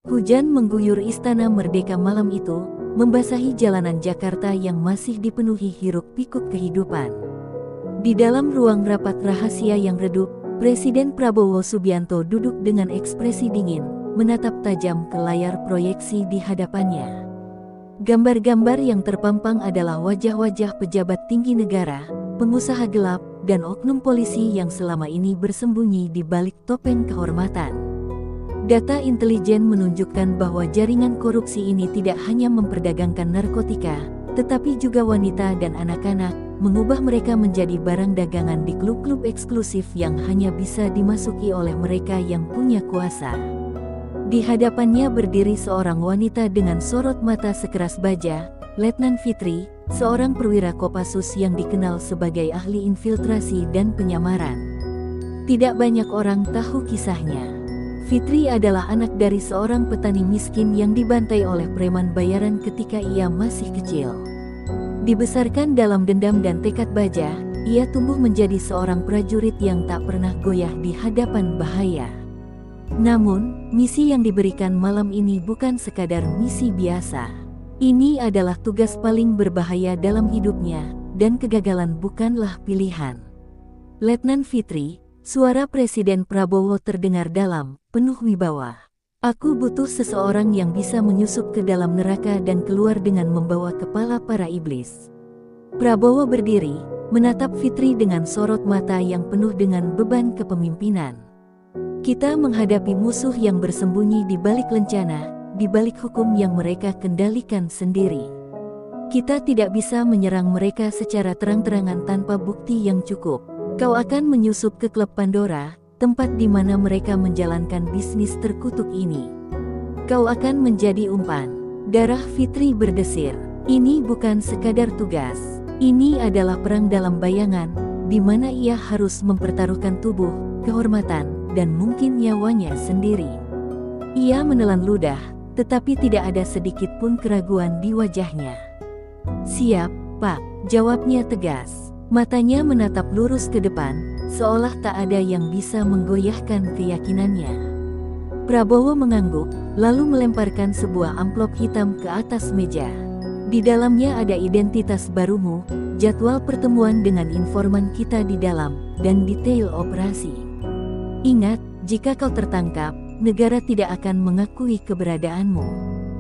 Hujan mengguyur Istana Merdeka malam itu, membasahi jalanan Jakarta yang masih dipenuhi hiruk-pikuk kehidupan. Di dalam ruang rapat rahasia yang redup, Presiden Prabowo Subianto duduk dengan ekspresi dingin, menatap tajam ke layar proyeksi di hadapannya. Gambar-gambar yang terpampang adalah wajah-wajah pejabat tinggi negara, pengusaha gelap, dan oknum polisi yang selama ini bersembunyi di balik topeng kehormatan. Data intelijen menunjukkan bahwa jaringan korupsi ini tidak hanya memperdagangkan narkotika, tetapi juga wanita dan anak-anak, mengubah mereka menjadi barang dagangan di klub-klub eksklusif yang hanya bisa dimasuki oleh mereka yang punya kuasa. Di hadapannya berdiri seorang wanita dengan sorot mata sekeras baja, Letnan Fitri, seorang perwira Kopassus yang dikenal sebagai ahli infiltrasi dan penyamaran. Tidak banyak orang tahu kisahnya. Fitri adalah anak dari seorang petani miskin yang dibantai oleh preman bayaran ketika ia masih kecil. Dibesarkan dalam dendam dan tekad baja, ia tumbuh menjadi seorang prajurit yang tak pernah goyah di hadapan bahaya. Namun, misi yang diberikan malam ini bukan sekadar misi biasa. Ini adalah tugas paling berbahaya dalam hidupnya, dan kegagalan bukanlah pilihan. Letnan Fitri, suara Presiden Prabowo terdengar dalam, penuh wibawa. Aku butuh seseorang yang bisa menyusup ke dalam neraka dan keluar dengan membawa kepala para iblis. Prabowo berdiri, menatap Fitri dengan sorot mata yang penuh dengan beban kepemimpinan. Kita menghadapi musuh yang bersembunyi di balik lencana, di balik hukum yang mereka kendalikan sendiri. Kita tidak bisa menyerang mereka secara terang-terangan tanpa bukti yang cukup. Kau akan menyusup ke klub Pandora, tempat di mana mereka menjalankan bisnis terkutuk ini. Kau akan menjadi umpan. Darah Fitri berdesir. Ini bukan sekadar tugas. Ini adalah perang dalam bayangan, di mana ia harus mempertaruhkan tubuh, kehormatan, dan mungkin nyawanya sendiri. Ia menelan ludah, tetapi tidak ada sedikit pun keraguan di wajahnya. Siap, Pak, jawabnya tegas. Matanya menatap lurus ke depan, seolah tak ada yang bisa menggoyahkan keyakinannya. Prabowo mengangguk, lalu melemparkan sebuah amplop hitam ke atas meja. Di dalamnya ada identitas barumu, jadwal pertemuan dengan informan kita di dalam, dan detail operasi. Ingat, jika kau tertangkap, negara tidak akan mengakui keberadaanmu.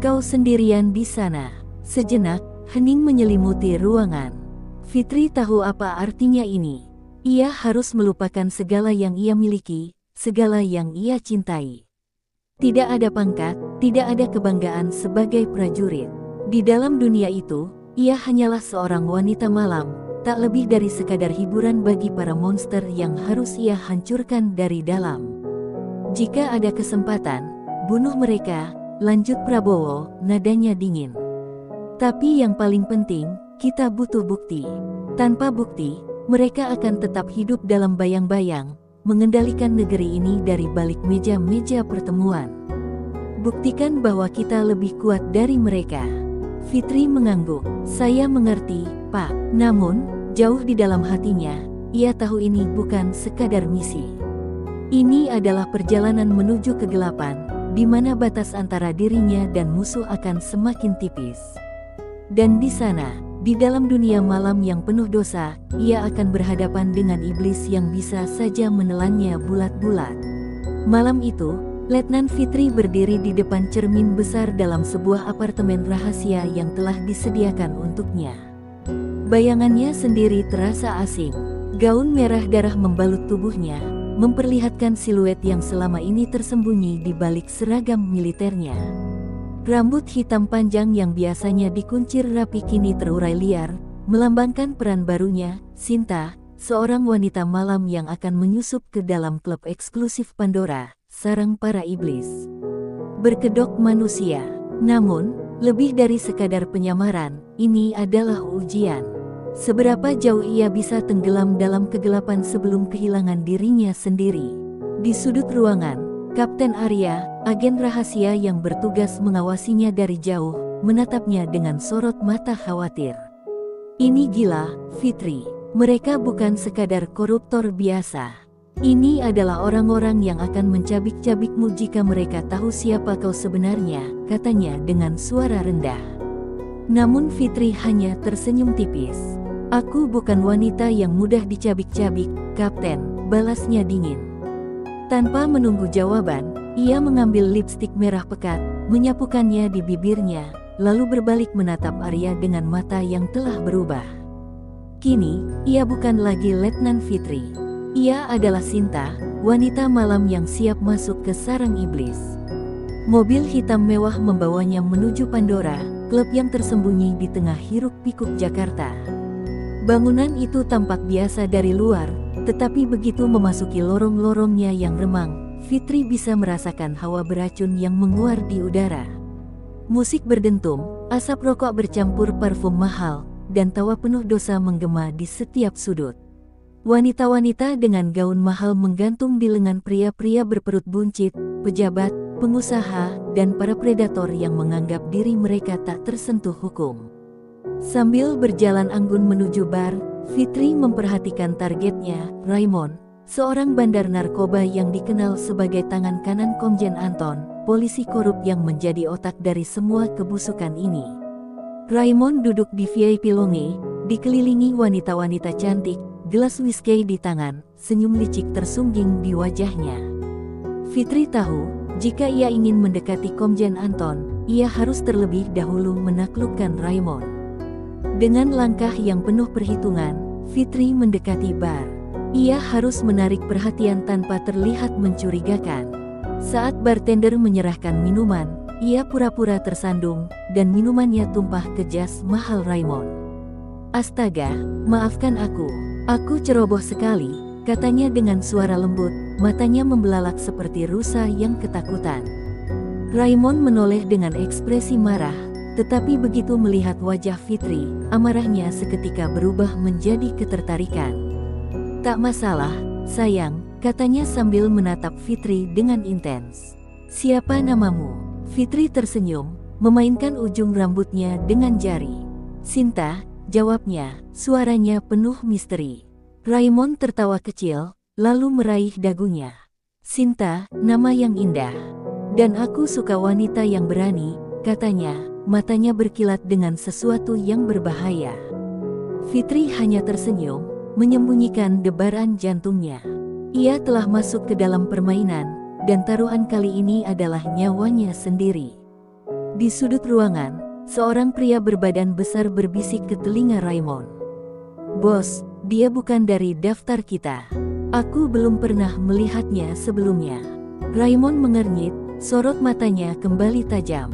Kau sendirian di sana. Sejenak, hening menyelimuti ruangan. Fitri tahu apa artinya ini. Ia harus melupakan segala yang ia miliki, segala yang ia cintai. Tidak ada pangkat, tidak ada kebanggaan sebagai prajurit. Di dalam dunia itu, ia hanyalah seorang wanita malam, tak lebih dari sekadar hiburan bagi para monster yang harus ia hancurkan dari dalam. Jika ada kesempatan, bunuh mereka, lanjut Prabowo, nadanya dingin. Tapi yang paling penting, kita butuh bukti. Tanpa bukti, mereka akan tetap hidup dalam bayang-bayang, mengendalikan negeri ini dari balik meja-meja pertemuan. Buktikan bahwa kita lebih kuat dari mereka. Fitri mengangguk. Saya mengerti, Pak. Namun, jauh di dalam hatinya, ia tahu ini bukan sekadar misi. Ini adalah perjalanan menuju kegelapan, di mana batas antara dirinya dan musuh akan semakin tipis. Dan di sana, di dalam dunia malam yang penuh dosa, ia akan berhadapan dengan iblis yang bisa saja menelannya bulat-bulat. Malam itu, Letnan Fitri berdiri di depan cermin besar dalam sebuah apartemen rahasia yang telah disediakan untuknya. Bayangannya sendiri terasa asing. Gaun merah darah membalut tubuhnya, memperlihatkan siluet yang selama ini tersembunyi di balik seragam militernya. Rambut hitam panjang yang biasanya dikuncir rapi kini terurai liar, melambangkan peran barunya, Sinta, seorang wanita malam yang akan menyusup ke dalam klub eksklusif Pandora, sarang para iblis. Berkedok manusia. Namun, lebih dari sekadar penyamaran, ini adalah ujian. Seberapa jauh ia bisa tenggelam dalam kegelapan sebelum kehilangan dirinya sendiri. Di sudut ruangan, Kapten Arya, agen rahasia yang bertugas mengawasinya dari jauh, menatapnya dengan sorot mata khawatir. Ini gila, Fitri. Mereka bukan sekadar koruptor biasa. Ini adalah orang-orang yang akan mencabik-cabikmu jika mereka tahu siapa kau sebenarnya, katanya dengan suara rendah. Namun Fitri hanya tersenyum tipis. Aku bukan wanita yang mudah dicabik-cabik, Kapten, balasnya dingin. Tanpa menunggu jawaban, ia mengambil lipstik merah pekat, menyapukannya di bibirnya, lalu berbalik menatap Arya dengan mata yang telah berubah. Kini, ia bukan lagi Letnan Fitri. Ia adalah Sinta, wanita malam yang siap masuk ke sarang iblis. Mobil hitam mewah membawanya menuju Pandora, klub yang tersembunyi di tengah hiruk-pikuk Jakarta. Bangunan itu tampak biasa dari luar, tetapi begitu memasuki lorong-lorongnya yang remang, Fitri bisa merasakan hawa beracun yang menguar di udara. Musik berdentum, asap rokok bercampur parfum mahal, dan tawa penuh dosa menggema di setiap sudut. Wanita-wanita dengan gaun mahal menggantung di lengan pria-pria berperut buncit, pejabat, pengusaha, dan para predator yang menganggap diri mereka tak tersentuh hukum. Sambil berjalan anggun menuju bar, Fitri memperhatikan targetnya, Raymond, seorang bandar narkoba yang dikenal sebagai tangan kanan Komjen Anton, polisi korup yang menjadi otak dari semua kebusukan ini. Raymond duduk di VIP lounge, dikelilingi wanita-wanita cantik, gelas whisky di tangan, senyum licik tersungging di wajahnya. Fitri tahu, jika ia ingin mendekati Komjen Anton, ia harus terlebih dahulu menaklukkan Raymond. Dengan langkah yang penuh perhitungan, Fitri mendekati bar. Ia harus menarik perhatian tanpa terlihat mencurigakan. Saat bartender menyerahkan minuman, ia pura-pura tersandung, dan minumannya tumpah ke jas mahal Raymond. Astaga, maafkan aku ceroboh sekali, katanya dengan suara lembut, matanya membelalak seperti rusa yang ketakutan. Raymond menoleh dengan ekspresi marah, tetapi begitu melihat wajah Fitri, amarahnya seketika berubah menjadi ketertarikan. Tak masalah, sayang, katanya sambil menatap Fitri dengan intens. Siapa namamu? Fitri tersenyum, memainkan ujung rambutnya dengan jari. Sinta, jawabnya, suaranya penuh misteri. Raymond tertawa kecil, lalu meraih dagunya. Sinta, nama yang indah. Dan aku suka wanita yang berani, katanya, matanya berkilat dengan sesuatu yang berbahaya. Fitri hanya tersenyum, menyembunyikan debaran jantungnya. Ia telah masuk ke dalam permainan, dan taruhan kali ini adalah nyawanya sendiri. Di sudut ruangan, seorang pria berbadan besar berbisik ke telinga Raymond. Bos, dia bukan dari daftar kita. Aku belum pernah melihatnya sebelumnya. Raymond mengernyit, sorot matanya kembali tajam.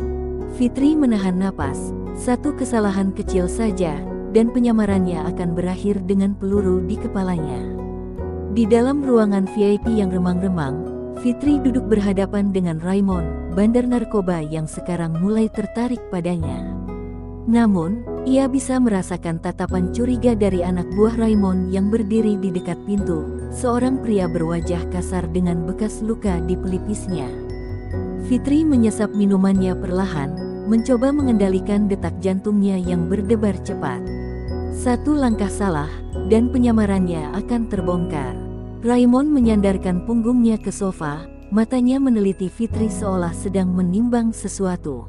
Fitri menahan napas, satu kesalahan kecil saja, dan penyamarannya akan berakhir dengan peluru di kepalanya. Di dalam ruangan VIP yang remang-remang, Fitri duduk berhadapan dengan Raymond, bandar narkoba yang sekarang mulai tertarik padanya. Namun, ia bisa merasakan tatapan curiga dari anak buah Raymond yang berdiri di dekat pintu, seorang pria berwajah kasar dengan bekas luka di pelipisnya. Fitri menyesap minumannya perlahan, mencoba mengendalikan detak jantungnya yang berdebar cepat. Satu langkah salah, dan penyamarannya akan terbongkar. Raymond menyandarkan punggungnya ke sofa, matanya meneliti Fitri seolah sedang menimbang sesuatu.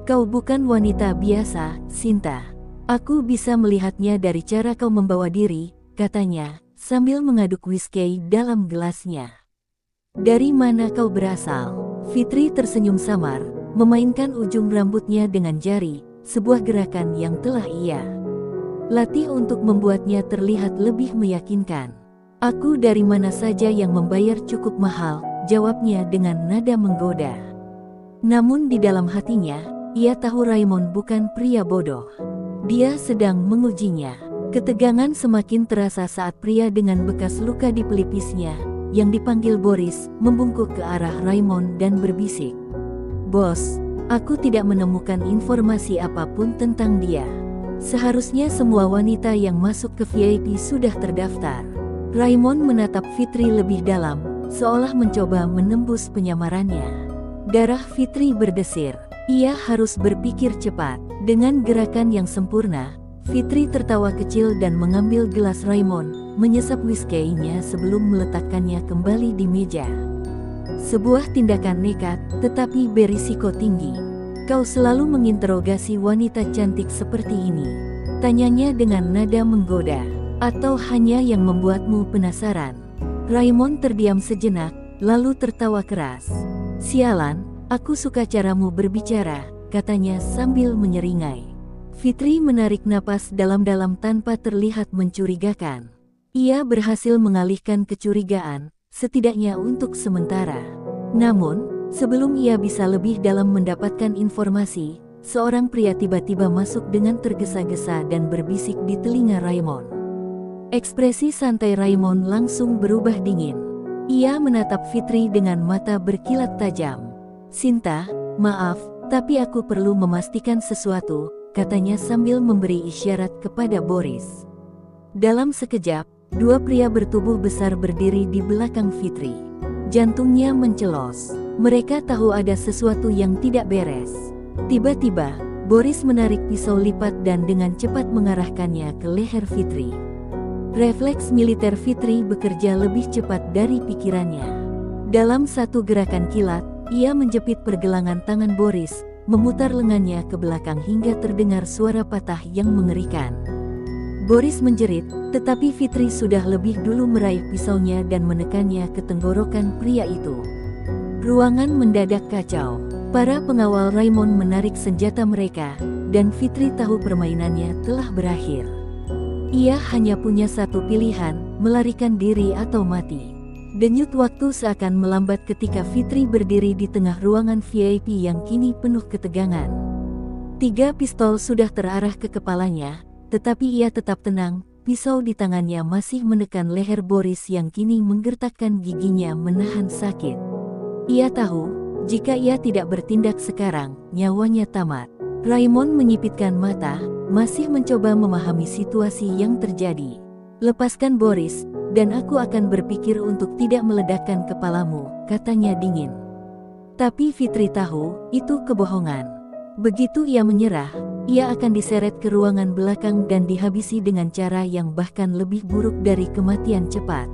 Kau bukan wanita biasa, Sinta. Aku bisa melihatnya dari cara kau membawa diri, katanya, sambil mengaduk whisky dalam gelasnya. Dari mana kau berasal? Fitri tersenyum samar, memainkan ujung rambutnya dengan jari, sebuah gerakan yang telah ia latih untuk membuatnya terlihat lebih meyakinkan. Aku dari mana saja yang membayar cukup mahal, jawabnya dengan nada menggoda. Namun di dalam hatinya, ia tahu Raymond bukan pria bodoh. Dia sedang mengujinya. Ketegangan semakin terasa saat pria dengan bekas luka di pelipisnya, yang dipanggil Boris, membungkuk ke arah Raymond dan berbisik. Bos, aku tidak menemukan informasi apapun tentang dia. Seharusnya semua wanita yang masuk ke VIP sudah terdaftar. Raymond menatap Fitri lebih dalam, seolah mencoba menembus penyamarannya. Darah Fitri berdesir. Ia harus berpikir cepat. Dengan gerakan yang sempurna, Fitri tertawa kecil dan mengambil gelas Raymond, menyesap whisky-nya sebelum meletakkannya kembali di meja. Sebuah tindakan nekat, tetapi berisiko tinggi. Kau selalu menginterogasi wanita cantik seperti ini, tanyanya dengan nada menggoda. Atau hanya yang membuatmu penasaran? Raymond terdiam sejenak, lalu tertawa keras. Sialan, aku suka caramu berbicara, katanya sambil menyeringai. Fitri menarik napas dalam-dalam tanpa terlihat mencurigakan. Ia berhasil mengalihkan kecurigaan, setidaknya untuk sementara. Namun, sebelum ia bisa lebih dalam mendapatkan informasi, seorang pria tiba-tiba masuk dengan tergesa-gesa dan berbisik di telinga Raymond. Ekspresi santai Raymond langsung berubah dingin. Ia menatap Fitri dengan mata berkilat tajam. Sinta, maaf, tapi aku perlu memastikan sesuatu, katanya sambil memberi isyarat kepada Boris. Dalam sekejap, dua pria bertubuh besar berdiri di belakang Fitri. Jantungnya mencelos. Mereka tahu ada sesuatu yang tidak beres. Tiba-tiba, Boris menarik pisau lipat dan dengan cepat mengarahkannya ke leher Fitri. Refleks militer Fitri bekerja lebih cepat dari pikirannya. Dalam satu gerakan kilat, ia menjepit pergelangan tangan Boris, memutar lengannya ke belakang hingga terdengar suara patah yang mengerikan. Boris menjerit, tetapi Fitri sudah lebih dulu meraih pisaunya dan menekannya ke tenggorokan pria itu. Ruangan mendadak kacau. Para pengawal Raymond menarik senjata mereka, dan Fitri tahu permainannya telah berakhir. Ia hanya punya satu pilihan, melarikan diri atau mati. Denyut waktu seakan melambat ketika Fitri berdiri di tengah ruangan VIP yang kini penuh ketegangan. 3 pistol sudah terarah ke kepalanya, tetapi ia tetap tenang, pisau di tangannya masih menekan leher Boris yang kini menggertakkan giginya menahan sakit. Ia tahu, jika ia tidak bertindak sekarang, nyawanya tamat. Raymond menyipitkan mata, masih mencoba memahami situasi yang terjadi. Lepaskan Boris, dan aku akan berpikir untuk tidak meledakkan kepalamu, katanya dingin. Tapi Fitri tahu, itu kebohongan. Begitu ia menyerah, ia akan diseret ke ruangan belakang dan dihabisi dengan cara yang bahkan lebih buruk dari kematian cepat.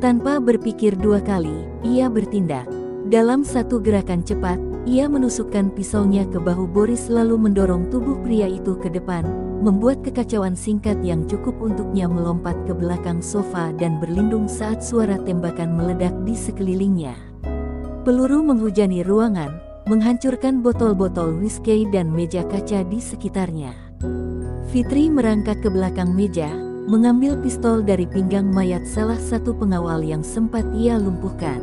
Tanpa berpikir 2 kali, ia bertindak. Dalam satu gerakan cepat, ia menusukkan pisaunya ke bahu Boris lalu mendorong tubuh pria itu ke depan, membuat kekacauan singkat yang cukup untuknya melompat ke belakang sofa dan berlindung saat suara tembakan meledak di sekelilingnya. Peluru menghujani ruangan, menghancurkan botol-botol whisky dan meja kaca di sekitarnya. Fitri merangkak ke belakang meja, mengambil pistol dari pinggang mayat salah satu pengawal yang sempat ia lumpuhkan.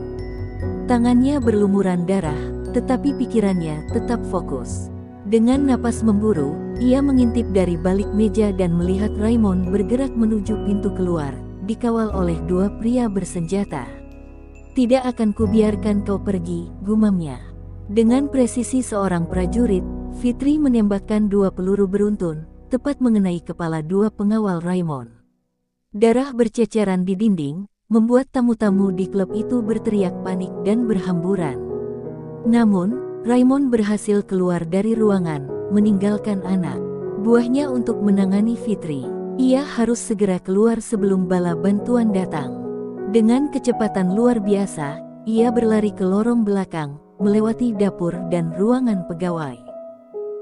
Tangannya berlumuran darah, tetapi pikirannya tetap fokus. Dengan napas memburu, ia mengintip dari balik meja dan melihat Raymond bergerak menuju pintu keluar, dikawal oleh 2 pria bersenjata. Tidak akan kubiarkan kau pergi, gumamnya. Dengan presisi seorang prajurit, Fitri menembakkan 2 peluru beruntun, tepat mengenai kepala 2 pengawal Raymond. Darah berceceran di dinding, membuat tamu-tamu di klub itu berteriak panik dan berhamburan. Namun, Raymond berhasil keluar dari ruangan, meninggalkan anak buahnya untuk menangani Fitri. Ia harus segera keluar sebelum bala bantuan datang. Dengan kecepatan luar biasa, ia berlari ke lorong belakang, melewati dapur dan ruangan pegawai.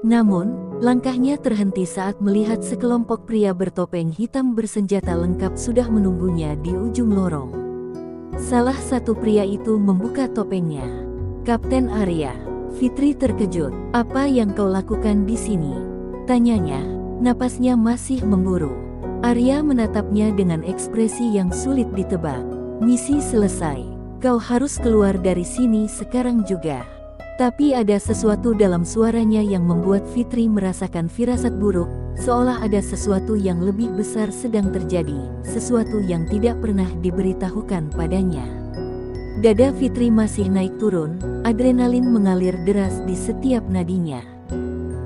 Namun, langkahnya terhenti saat melihat sekelompok pria bertopeng hitam bersenjata lengkap sudah menunggunya di ujung lorong. Salah satu pria itu membuka topengnya. "Kapten Arya." Fitri terkejut. "Apa yang kau lakukan di sini?" tanyanya, napasnya masih memburu. Arya menatapnya dengan ekspresi yang sulit ditebak. "Misi selesai. Kau harus keluar dari sini sekarang juga." Tapi ada sesuatu dalam suaranya yang membuat Fitri merasakan firasat buruk, seolah ada sesuatu yang lebih besar sedang terjadi, sesuatu yang tidak pernah diberitahukan padanya. Dada Fitri masih naik turun, adrenalin mengalir deras di setiap nadinya.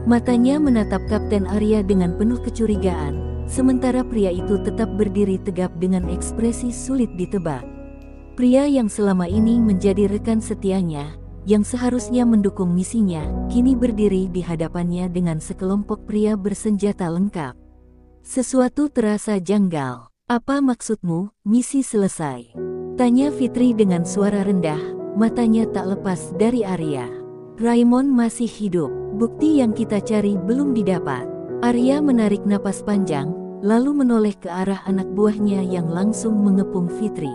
Matanya menatap Kapten Arya dengan penuh kecurigaan, sementara pria itu tetap berdiri tegap dengan ekspresi sulit ditebak. Pria yang selama ini menjadi rekan setianya, yang seharusnya mendukung misinya, kini berdiri di hadapannya dengan sekelompok pria bersenjata lengkap. Sesuatu terasa janggal. Apa maksudmu, misi selesai? Tanya Fitri dengan suara rendah, matanya tak lepas dari Arya. Raymond masih hidup, bukti yang kita cari belum didapat. Arya menarik napas panjang, lalu menoleh ke arah anak buahnya yang langsung mengepung Fitri.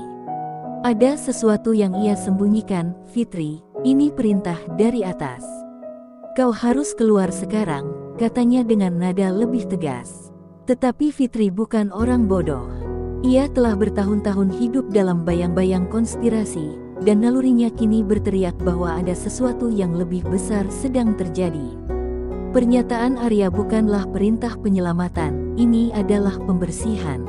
Ada sesuatu yang ia sembunyikan, Fitri, ini perintah dari atas. Kau harus keluar sekarang, katanya dengan nada lebih tegas. Tetapi Fitri bukan orang bodoh. Ia telah bertahun-tahun hidup dalam bayang-bayang konspirasi, dan nalurinya kini berteriak bahwa ada sesuatu yang lebih besar sedang terjadi. Pernyataan Arya bukanlah perintah penyelamatan, ini adalah pembersihan.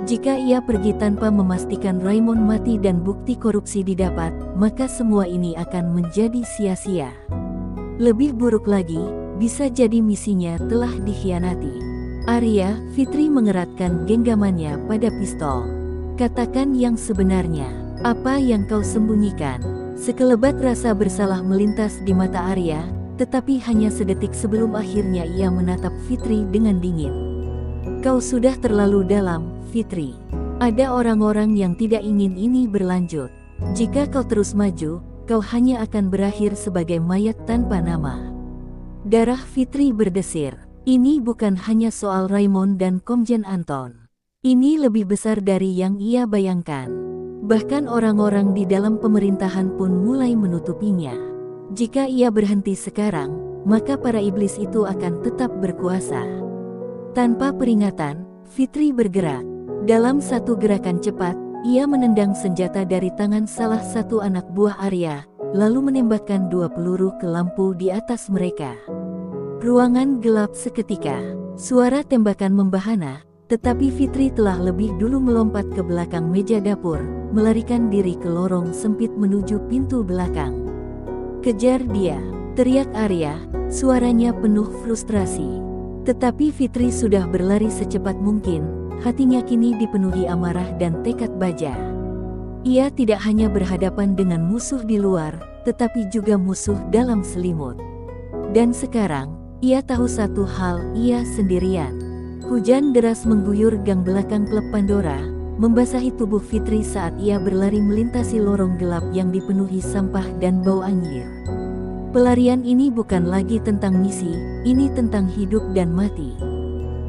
Jika ia pergi tanpa memastikan Raymond mati dan bukti korupsi didapat, maka semua ini akan menjadi sia-sia. Lebih buruk lagi, bisa jadi misinya telah dikhianati. Arya, Fitri mengeratkan genggamannya pada pistol. Katakan yang sebenarnya, apa yang kau sembunyikan? Sekelebat rasa bersalah melintas di mata Arya, tetapi hanya sedetik sebelum akhirnya ia menatap Fitri dengan dingin. Kau sudah terlalu dalam, Fitri. Ada orang-orang yang tidak ingin ini berlanjut. Jika kau terus maju, kau hanya akan berakhir sebagai mayat tanpa nama. Darah Fitri berdesir. Ini bukan hanya soal Raymond dan Komjen Anton. Ini lebih besar dari yang ia bayangkan. Bahkan orang-orang di dalam pemerintahan pun mulai menutupinya. Jika ia berhenti sekarang, maka para iblis itu akan tetap berkuasa. Tanpa peringatan, Fitri bergerak. Dalam satu gerakan cepat, ia menendang senjata dari tangan salah satu anak buah Arya, lalu menembakkan 2 peluru ke lampu di atas mereka. Ruangan gelap seketika. Suara tembakan membahana, tetapi Fitri telah lebih dulu melompat ke belakang meja dapur, melarikan diri ke lorong sempit menuju pintu belakang. Kejar dia, teriak Arya, suaranya penuh frustrasi. Tetapi Fitri sudah berlari secepat mungkin, hatinya kini dipenuhi amarah dan tekad baja. Ia tidak hanya berhadapan dengan musuh di luar, tetapi juga musuh dalam selimut. Dan sekarang, ia tahu satu hal, ia sendirian. Hujan deras mengguyur gang belakang klub Pandora, membasahi tubuh Fitri saat ia berlari melintasi lorong gelap yang dipenuhi sampah dan bau anyir. Pelarian ini bukan lagi tentang misi, ini tentang hidup dan mati.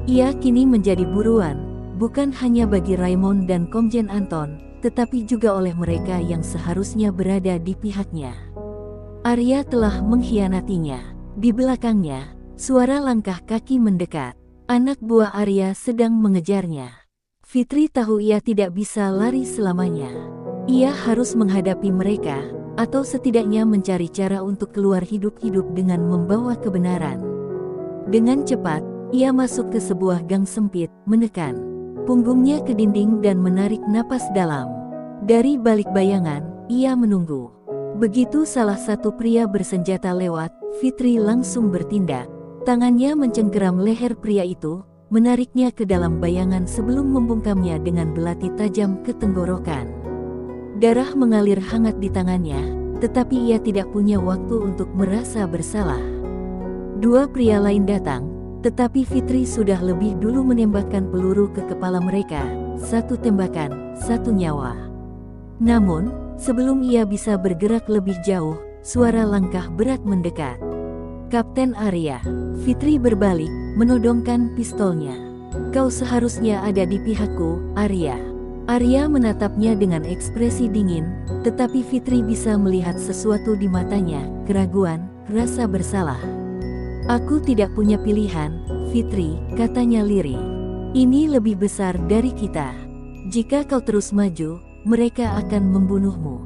Ia kini menjadi buruan, bukan hanya bagi Raymond dan Komjen Anton, tetapi juga oleh mereka yang seharusnya berada di pihaknya. Arya telah mengkhianatinya. Di belakangnya, suara langkah kaki mendekat. Anak buah Arya sedang mengejarnya. Fitri tahu ia tidak bisa lari selamanya. Ia harus menghadapi mereka, atau setidaknya mencari cara untuk keluar hidup-hidup dengan membawa kebenaran. Dengan cepat, ia masuk ke sebuah gang sempit, menekan punggungnya ke dinding dan menarik napas dalam. Dari balik bayangan, ia menunggu. Begitu salah satu pria bersenjata lewat, Fitri langsung bertindak. Tangannya mencengkeram leher pria itu, menariknya ke dalam bayangan sebelum membungkamnya dengan belati tajam ke tenggorokan. Darah mengalir hangat di tangannya, tetapi ia tidak punya waktu untuk merasa bersalah. 2 pria lain datang, tetapi Fitri sudah lebih dulu menembakkan peluru ke kepala mereka, 1 tembakan, 1 nyawa. Namun, sebelum ia bisa bergerak lebih jauh, suara langkah berat mendekat. Kapten Arya. Fitri berbalik, menodongkan pistolnya. Kau seharusnya ada di pihakku, Arya. Arya menatapnya dengan ekspresi dingin, tetapi Fitri bisa melihat sesuatu di matanya, keraguan, rasa bersalah. Aku tidak punya pilihan, Fitri, katanya lirih. Ini lebih besar dari kita. Jika kau terus maju, mereka akan membunuhmu.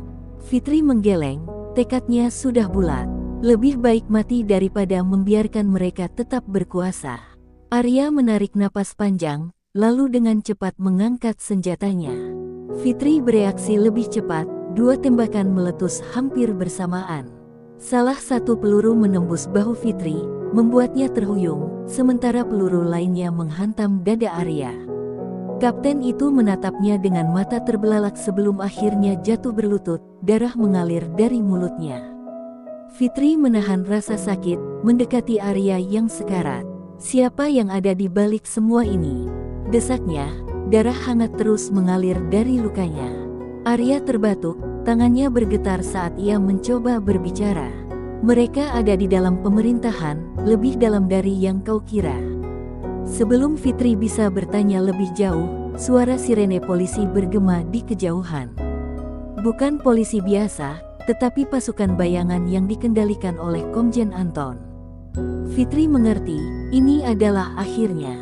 Fitri menggeleng, tekadnya sudah bulat. Lebih baik mati daripada membiarkan mereka tetap berkuasa. Arya menarik napas panjang, lalu dengan cepat mengangkat senjatanya. Fitri bereaksi lebih cepat, 2 tembakan meletus hampir bersamaan. Salah satu peluru menembus bahu Fitri, membuatnya terhuyung, sementara peluru lainnya menghantam dada Arya. Kapten itu menatapnya dengan mata terbelalak sebelum akhirnya jatuh berlutut, darah mengalir dari mulutnya. Fitri menahan rasa sakit, mendekati Arya yang sekarat. Siapa yang ada di balik semua ini? Desaknya, Darah hangat terus mengalir dari lukanya. Arya terbatuk, tangannya bergetar saat ia mencoba berbicara. Mereka ada di dalam pemerintahan, lebih dalam dari yang kau kira. Sebelum Fitri bisa bertanya lebih jauh, suara sirene polisi bergema di kejauhan. Bukan polisi biasa, tetapi pasukan bayangan yang dikendalikan oleh Komjen Anton. Fitri mengerti, ini adalah akhirnya.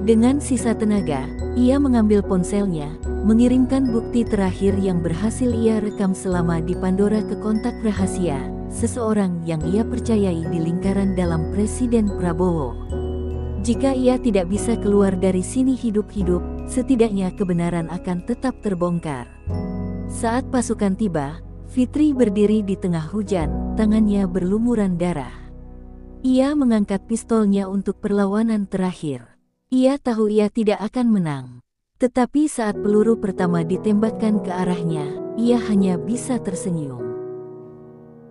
Dengan sisa tenaga, ia mengambil ponselnya, mengirimkan bukti terakhir yang berhasil ia rekam selama di Pandora ke kontak rahasia, seseorang yang ia percayai di lingkaran dalam Presiden Prabowo. Jika ia tidak bisa keluar dari sini hidup-hidup, setidaknya kebenaran akan tetap terbongkar. Saat pasukan tiba, Fitri berdiri di tengah hujan, tangannya berlumuran darah. Ia mengangkat pistolnya untuk perlawanan terakhir. Ia tahu ia tidak akan menang. Tetapi saat peluru pertama ditembakkan ke arahnya, ia hanya bisa tersenyum.